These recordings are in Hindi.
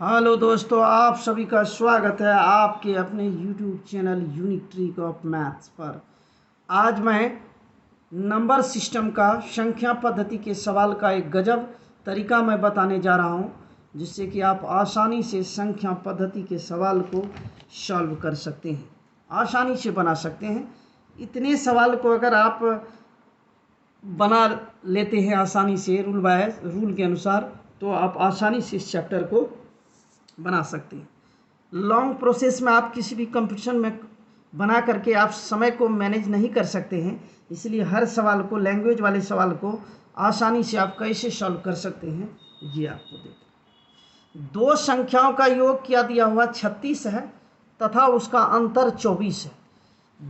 हेलो दोस्तों, आप सभी का स्वागत है आपके अपने YouTube channel unique trick of maths पर। आज मैं नंबर सिस्टम का संख्या पद्धति के सवाल का एक गजब तरीका मैं बताने जा रहा हूं, जिससे कि आप आसानी से संख्या पद्धति के सवाल को सॉल्व कर सकते हैं, आसानी से बना सकते हैं। इतने सवाल को अगर आप बना लेते हैं आसानी से रूल के अनुसार, तो आप आसानी से इस चैप्टर को बना सकते हैं। लॉन्ग प्रोसेस में आप किसी भी कंपटीशन में बना करके आप समय को मैनेज नहीं कर सकते हैं, इसलिए हर सवाल को, लैंग्वेज वाले सवाल को आसानी से आप कैसे सॉल्व कर सकते हैं ये आपको देखें। दो संख्याओं का योग क्या दिया हुआ 36 है तथा उसका अंतर 24 है।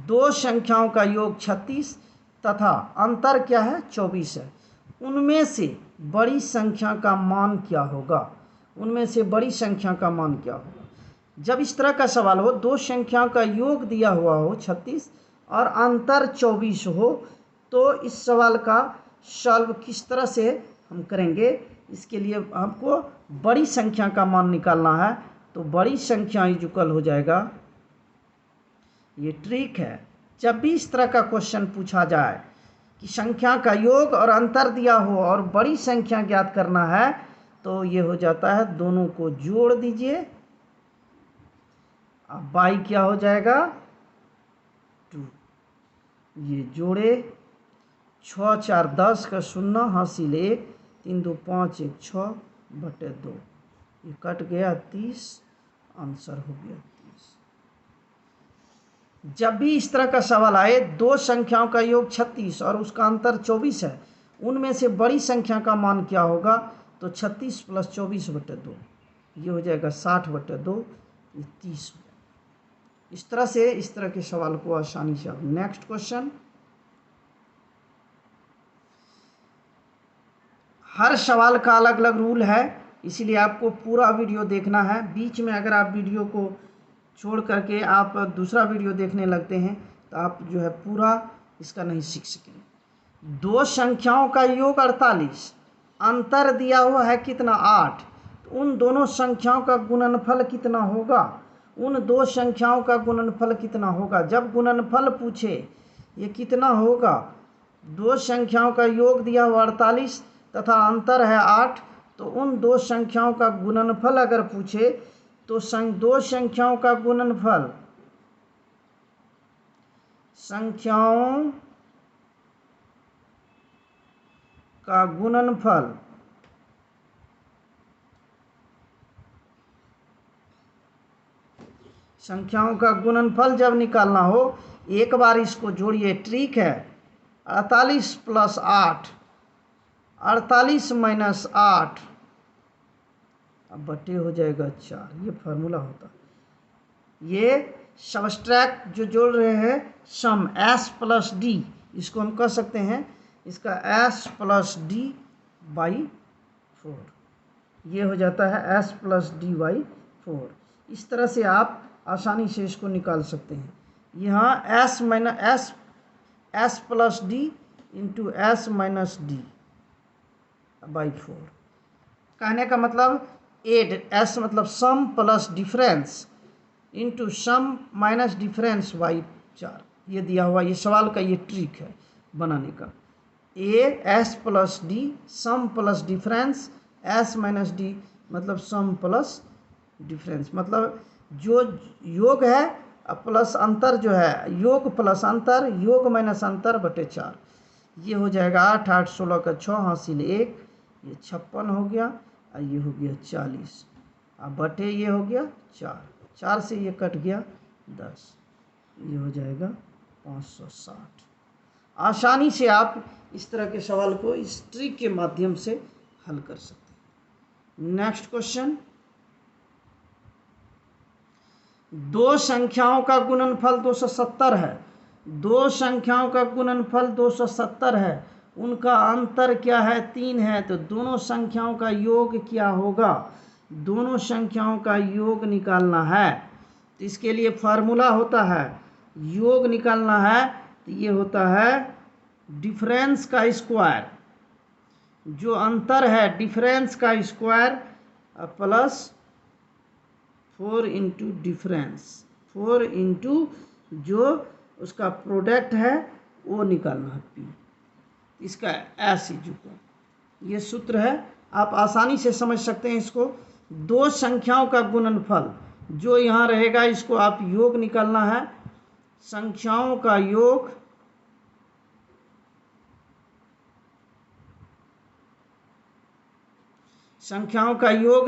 दो संख्याओं का योग 36 तथा अंतर क्या है 24 है। उनमें से बड़ी संख्या का मान क्या होगा? उनमें से बड़ी संख्या का मान क्या होगा? जब इस तरह का सवाल हो, दो संख्याओं का योग दिया हुआ हो 36 और अंतर 24 हो, तो इस सवाल का सॉल्व किस तरह से हम करेंगे? इसके लिए हमको बड़ी संख्या का मान निकालना है। तो बड़ी संख्या इक्वल हो जाएगा, ये ट्रिक है। जब भी इस तरह का क्वेश्चन पूछा जाए कि संख्या का योग और अंतर दिया हो और बड़ी संख्या ज्ञात करना है, तो ये हो जाता है दोनों को जोड़ दीजिए। अब बाई क्या हो जाएगा 2, ये जोड़े 6 4 10 का 0 हासिल 1, 3 2 5 1 6 बटे 2, ये कट गया 30, आंसर हो गया 30। जब भी इस तरह का सवाल आए, दो संख्याओं का योग 36 और उसका अंतर 24 है, उनमें से बड़ी संख्या का मान क्या होगा? तो 36 + 24 बटे 2, ये हो जाएगा 60 बटे 2, ये 30 हो जाएगा। इस तरह से इस तरह के सवाल को आसानी से आप। Next question. हर सवाल का अलग अलग रूल है, इसीलिए आपको पूरा वीडियो देखना है। बीच में अगर आप वीडियो को छोड़ करके आप दूसरा वीडियो देखने लगते हैं, तो आप जो है पूरा इसका नहीं सीख सकेंगे। दो संख्याओं का योग 48, अंतर दिया हुआ है कितना 8, तो उन दोनों संख्याओं का गुणनफल कितना होगा? उन दो संख्याओं का गुणनफल कितना होगा? जब गुणनफल पूछे ये कितना होगा? दो संख्याओं का योग दिया हुआ 48 तथा अंतर है 8, तो उन दो संख्याओं का गुणनफल अगर पूछे, तो दो संख्याओं का गुणनफल, संख्याओं का गुणनफल संख्याओं का गुणनफल जब निकालना हो, एक बार इसको जोड़िए, ट्रिक है। 48 + 8, 48 - 8, अब बटे हो जाएगा 4, ये फार्मूला होता है। ये सबट्रैक्ट जो जोड़ रहे हैं, सम s + d, इसको हम कह सकते हैं इसका s + d/4, ये हो जाता है s + d/4। इस तरह से आप आसानी से इसको निकाल सकते हैं। यहाँ s + d into s - d/4, कहने का मतलब एड, s मतलब सम plus difference into sum minus difference /4, ये दिया हुआ, ये सवाल का ये ट्रिक है बनाने का। s + d, सम प्लस डिफरेंस, s - d मतलब सम प्लस डिफरेंस, मतलब जो योग है प्लस अंतर जो है, योग प्लस अंतर, योग माइनस अंतर बटे 4, ये हो जाएगा 8 8 16 का 6 हासिल 1, ये 56 हो गया, और ये हो गया 40, अब बटे ये हो गया 4, 4 से ये कट गया 10, ये हो जाएगा 560। आसानी से आप इस तरह के सवाल को इस ट्रिक के माध्यम से हल कर सकते हैं। Next question. दो संख्याओं का गुणनफल 270 है। दो संख्याओं का गुणनफल 270 है, उनका अंतर क्या है 3 है, तो दोनों संख्याओं का योग क्या होगा? दोनों संख्याओं का योग निकालना है, तो इसके लिए फार्मूला होता है, योग निकालना है तो ये होता है डिफरेंस का स्क्वायर, जो अंतर है डिफरेंस का square plus 4 into difference, 4 into जो उसका प्रोडक्ट है वो निकालना है P, इसका S इक्वल, ये सूत्र है, आप आसानी से समझ सकते हैं इसको। दो संख्याओं का गुणनफल जो यहाँ रहेगा इसको आप योग निकालना है, संख्याओं का योग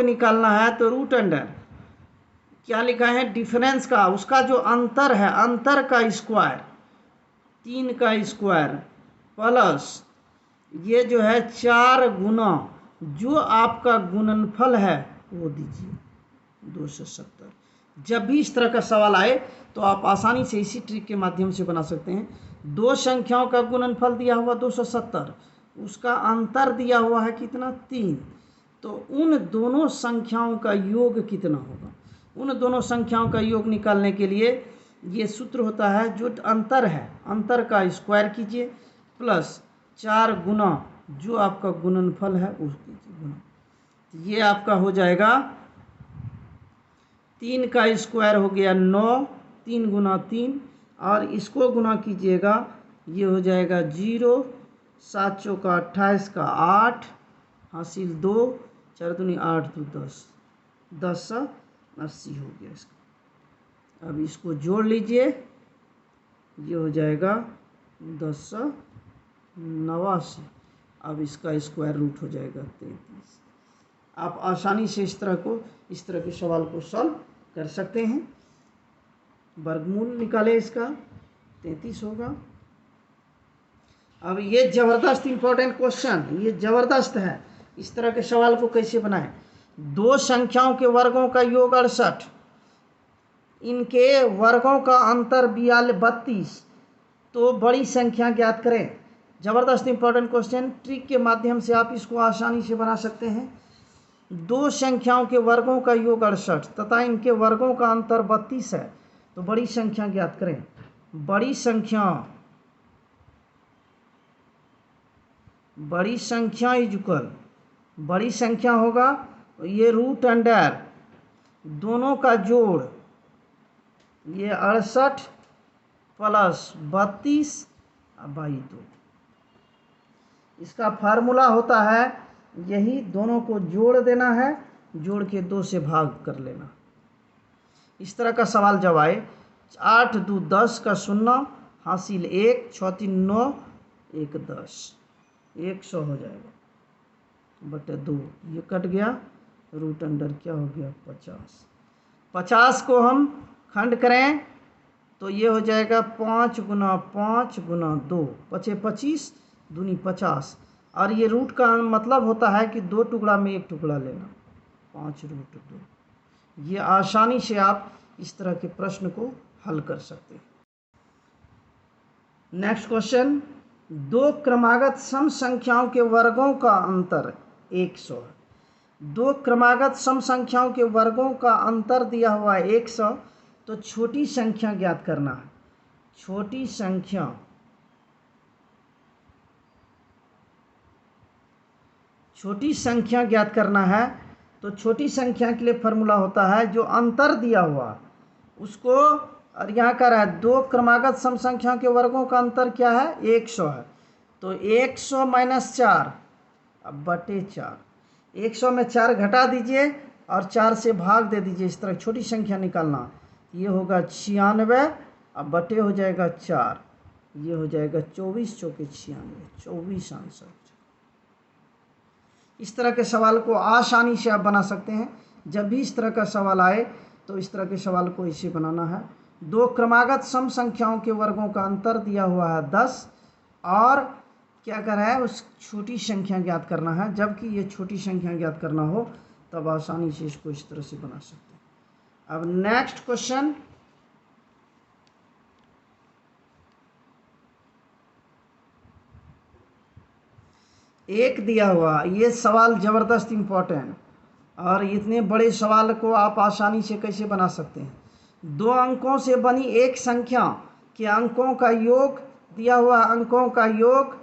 निकालना है, तो रूट अंडर क्या लिखा है, डिफरेंस का, उसका जो अंतर है, अंतर का स्क्वायर, 3 का स्क्वायर प्लस ये जो है 4 गुना जो आपका गुणनफल है वो दीजिए 270। जब भी इस तरह का सवाल आए तो आप आसानी से इसी ट्रिक के माध्यम से बना सकते हैं। दो संख्याओं का गुणनफल दिया हुआ 270, उसका अंतर दिया हुआ है कितना, 3, तो उन दोनों संख्याओं का योग कितना होगा। उन दोनों संख्याओं का योग निकालने के लिए ये सूत्र होता है, जो अंतर है अंतर का स्क्वायर कीजिए प्लस 4 गुना जो आपका गुणनफल है उस कीजिए गुना, ये आपका हो जाएगा 3 का स्क्वायर हो गया 9, 3 गुना 3, और इसको गुना कीजिएगा, ये हो जाएगा 0, 7 चौका 28 का 8 हासिल 2, 4 दूनी 8 2 10, 10 80 हो गया इसका। अब इसको जोड़ लीजिए, ये हो जाएगा 10 89, अब इसका स्क्वायर रूट हो जाएगा 33। आप आसानी से इस तरह के सवाल को सॉल्व कर सकते हैं। वर्गमूल निकाले इसका, 33 होगा। अब ये ज़बरदस्त इंपॉर्टेंट क्वेश्चन, ये ज़बरदस्त है, इस तरह के सवाल को कैसे बनाएं। दो संख्याओं के वर्गों का योग 68, इनके वर्गों का अंतर 32, तो बड़ी संख्या ज्ञात करें। ज़बरदस्त इंपॉर्टेंट क्वेश्चन, ट्रिक के माध्यम से आप इसको आसानी से बना सकते हैं। दो संख्याओं के वर्गों का योग 68 तथा इनके वर्गों का अंतर 32 है, तो बड़ी संख्या ज्ञात करें। बड़ी संख्या इक्वल, बड़ी संख्या होगा ये रूट अंडर दोनों का जोड़, ये 68 प्लस 32 बाई 2, इसका फार्मूला होता है यही, दोनों को जोड़ देना है, जोड़ के 2 से भाग कर लेना। इस तरह का सवाल जब आए, 8 2 10 का 0 हासिल 1, 6 3 9 1 10, 100 हो जाएगा बटे 2, ये कट गया, रूट अंडर क्या हो गया 50। 50 को हम खंड करें तो ये हो जाएगा 5 गुना 5 गुना 2, 5 25 दूनी 50, और ये रूट का मतलब होता है कि 2 टुकड़ा में 1 टुकड़ा लेना, 5 रूट 2। ये आसानी से आप इस तरह के प्रश्न को हल कर सकते हैं। नेक्स्ट क्वेश्चन, दो क्रमागत सम संख्याओं के वर्गों का अंतर 100 है। दो क्रमागत सम संख्याओं के वर्गों का अंतर दिया हुआ है 100, तो छोटी संख्या ज्ञात करना है। छोटी संख्या ज्ञात करना है, तो छोटी संख्या के लिए फॉर्मूला होता है, जो अंतर दिया हुआ उसको, और यहाँ कर रहा है दो क्रमागत सम संख्याओं के वर्गों का अंतर क्या है 100 है, तो 100 माइनस 4 अब बटे 4, 100 में 4 घटा दीजिए और 4 से भाग दे दीजिए। इस तरह छोटी संख्या निकालना, ये होगा 96, अब बटे हो जाएगा 4, ये हो जाएगा 24 चौके 96, 24 आंसर। इस तरह के सवाल को आसानी से आप बना सकते हैं। जब भी इस तरह का सवाल आए तो इस तरह के सवाल को इसे बनाना है। दो क्रमागत सम संख्याओं के वर्गों का अंतर दिया हुआ है 10, और क्या कर रहा है उस छोटी संख्या ज्ञात करना है। जबकि ये छोटी संख्या ज्ञात करना हो तब आसानी से इसको इस तरह से बना सकते हैं। अब नेक्स्ट क्वेश्चन, एक दिया हुआ, ये सवाल ज़बरदस्त इम्पोर्टेंट, और इतने बड़े सवाल को आप आसानी से कैसे बना सकते हैं। दो अंकों से बनी एक संख्या के अंकों का योग दिया हुआ, अंकों का योग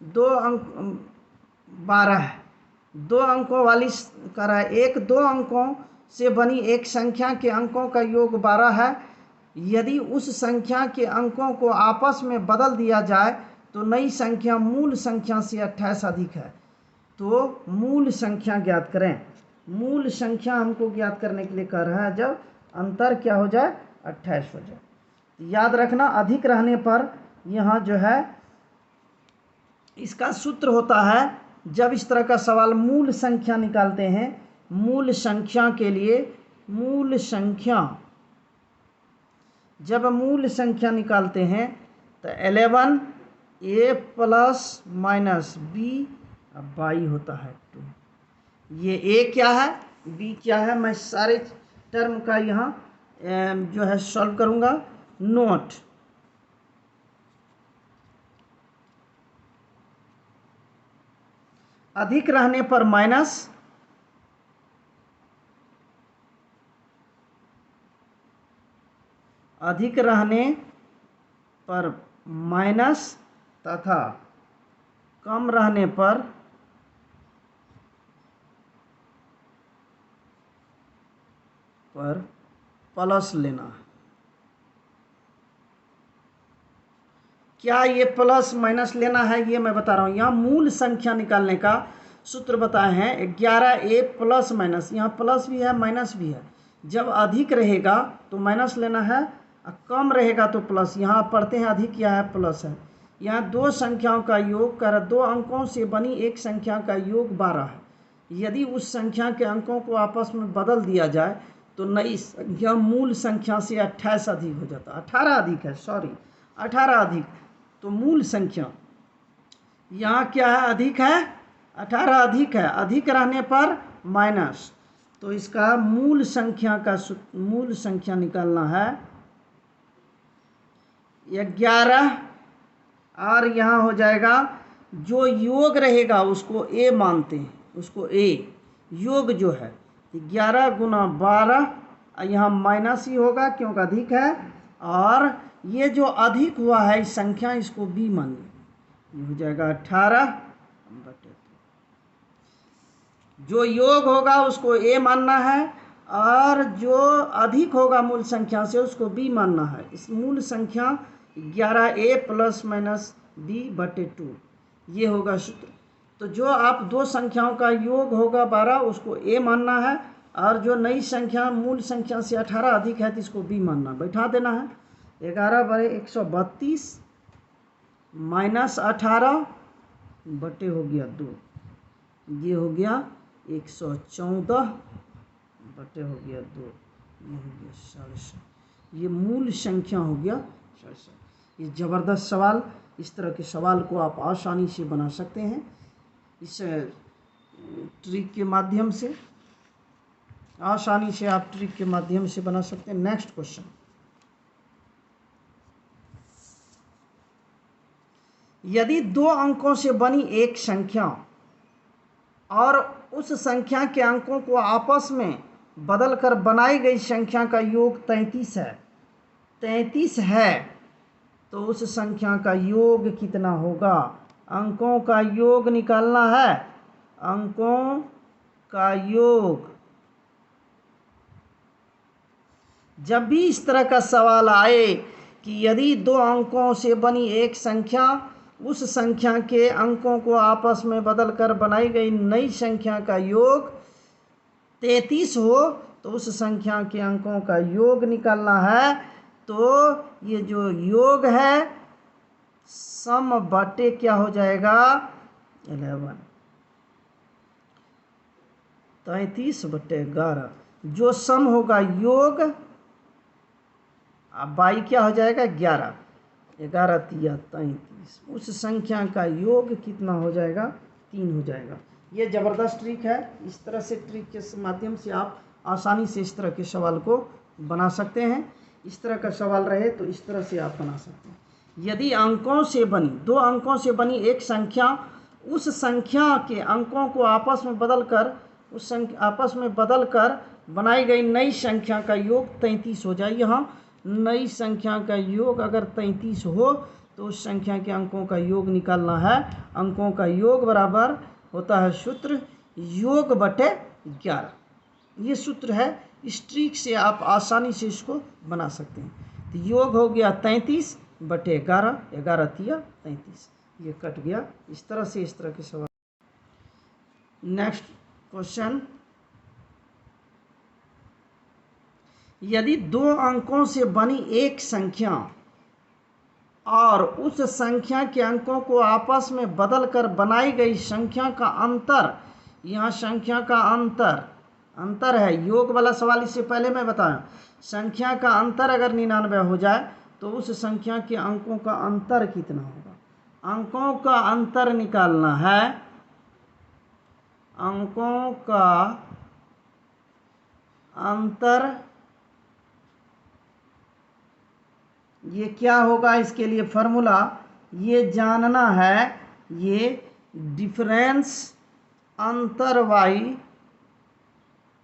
12 है। 2 अंकों वाली कर रहा है, एक 2 अंकों से बनी एक संख्या के अंकों का योग 12 है। यदि उस संख्या के अंकों को आपस में बदल दिया जाए तो नई संख्या मूल संख्या से 28 अधिक है। तो मूल संख्या ज्ञात करें। मूल संख्या हमको ज्ञात करने के लिए कह रहा है जब अंतर क्या हो जाए 28 हो जाए। याद रखना अधिक रहने पर यहाँ जो है इसका सूत्र होता है, जब इस तरह का सवाल मूल संख्या निकालते हैं, मूल संख्या के लिए मूल संख्या जब मूल संख्या निकालते हैं तो 11 a plus minus b by होता है 2। ये a क्या है b क्या है, मैं सारे टर्म का यहाँ जो है सॉल्व करूँगा। नोट अधिक रहने पर माइनस, अधिक रहने पर माइनस तथा कम रहने पर प्लस लेना है। क्या ये प्लस माइनस लेना है ये मैं बता रहा हूँ। यहाँ मूल संख्या निकालने का सूत्र बताए हैं 11a प्लस माइनस, यहाँ प्लस भी है माइनस भी है। जब अधिक रहेगा तो माइनस लेना है और कम रहेगा तो प्लस। यहाँ पढ़ते हैं अधिक क्या है प्लस है। यहाँ दो संख्याओं का योग कर दो अंकों से बनी एक संख्या का योग 12 है। यदि उस संख्या के अंकों को आपस में बदल दिया जाए तो नई संख्या मूल संख्या से 28 अधिक हो जाता है। 18 अधिक है, सॉरी 18 अधिक। तो मूल संख्या यहाँ क्या है अधिक है, 18 अधिक है। अधिक रहने पर माइनस, तो इसका मूल संख्या निकालना है 11 और यहाँ हो जाएगा जो योग रहेगा उसको a मानते हैं, उसको a योग जो है 11 गुना 12, यहाँ माइनस ही होगा क्योंकि अधिक है। और ये जो अधिक हुआ है इस संख्या इसको b मानिए, ये हो जाएगा 18/2। जो योग होगा उसको a मानना है और जो अधिक होगा मूल संख्या से उसको b मानना है। इस मूल संख्या 11a प्लस माइनस b/2 ये होगा सूत्र। तो जो आप दो संख्याओं का योग होगा 12 उसको a मानना है और जो नई संख्या मूल संख्या से 18 अधिक है तो इसको b मानना, बैठा देना है। 11/132 माइनस 18 बटे हो गया 2, ये हो गया 114 बटे हो गया 2, ये हो गया 67। ये मूल संख्या हो गया 67। ये ज़बरदस्त सवाल, इस तरह के सवाल को आप आसानी से बना सकते हैं इस ट्रिक के माध्यम से। आसानी से आप ट्रिक के माध्यम से बना सकते हैं। नेक्स्ट क्वेश्चन, यदि दो अंकों से बनी एक संख्या और उस संख्या के अंकों को आपस में बदलकर बनाई गई संख्या का योग 33 है तो उस संख्या का योग कितना होगा। अंकों का योग निकालना है, अंकों का योग। जब भी इस तरह का सवाल आए कि यदि दो अंकों से बनी एक संख्या उस संख्या के अंकों को आपस में बदलकर बनाई गई नई संख्या का योग 33 हो तो उस संख्या के अंकों का योग निकालना है। तो ये जो योग है सम बटे क्या हो जाएगा 11, 33/11। जो सम होगा योग बाई क्या हो जाएगा 11, 11 तिया 33। उस संख्या का योग कितना हो जाएगा 3 हो जाएगा। ये ज़बरदस्त ट्रिक है। इस तरह से ट्रिक के माध्यम से आप आसानी से इस तरह के सवाल को बना सकते हैं। इस तरह का सवाल रहे तो इस तरह से आप बना सकते हैं। यदि अंकों से बनी दो अंकों से बनी एक संख्या उस संख्या के अंकों को आपस में बदलकर बनाई गई नई संख्या का योग 33 हो जाए। यहाँ नई संख्या का योग अगर 33 हो तो उस संख्या के अंकों का योग निकालना है। अंकों का योग बराबर होता है सूत्र योग बटे 11। ये सूत्र है, इस ट्रिक से आप आसानी से इसको बना सकते हैं। तो योग हो गया 33 बटे 11, 11 तिया 33, ये कट गया। इस तरह से इस तरह के सवाल। नेक्स्ट क्वेश्चन, यदि 2 अंकों से बनी एक संख्या और उस संख्या के अंकों को आपस में बदलकर बनाई गई संख्या का अंतर, यहाँ संख्या का अंतर है, योग वाला सवाल इससे पहले मैं बताया, संख्या का अंतर अगर 99 हो जाए तो उस संख्या के अंकों का अंतर कितना होगा। अंकों का अंतर निकालना है, अंकों का अंतर ये क्या होगा, इसके लिए फॉर्मूला ये जानना है, ये डिफरेंस अंतर बाई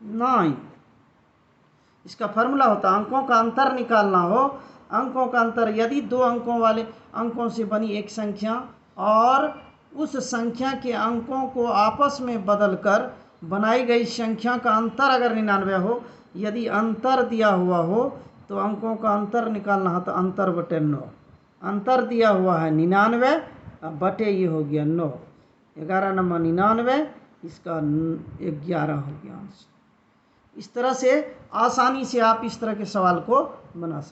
9, इसका फॉर्मूला होता है। अंकों का अंतर निकालना हो, अंकों का अंतर, यदि 2 अंकों वाले अंकों से बनी एक संख्या और उस संख्या के अंकों को आपस में बदलकर बनाई गई संख्या का अंतर अगर 99 हो, यदि अंतर दिया हुआ हो तो अंकों का अंतर निकालना है, तो अंतर बटे 9, अंतर दिया हुआ है 99 बटे ये हो गया 9, 11 नंबर 99, इसका 11 हो गया आंसर। इस तरह से आसानी से आप इस तरह के सवाल को बना सकते हैं।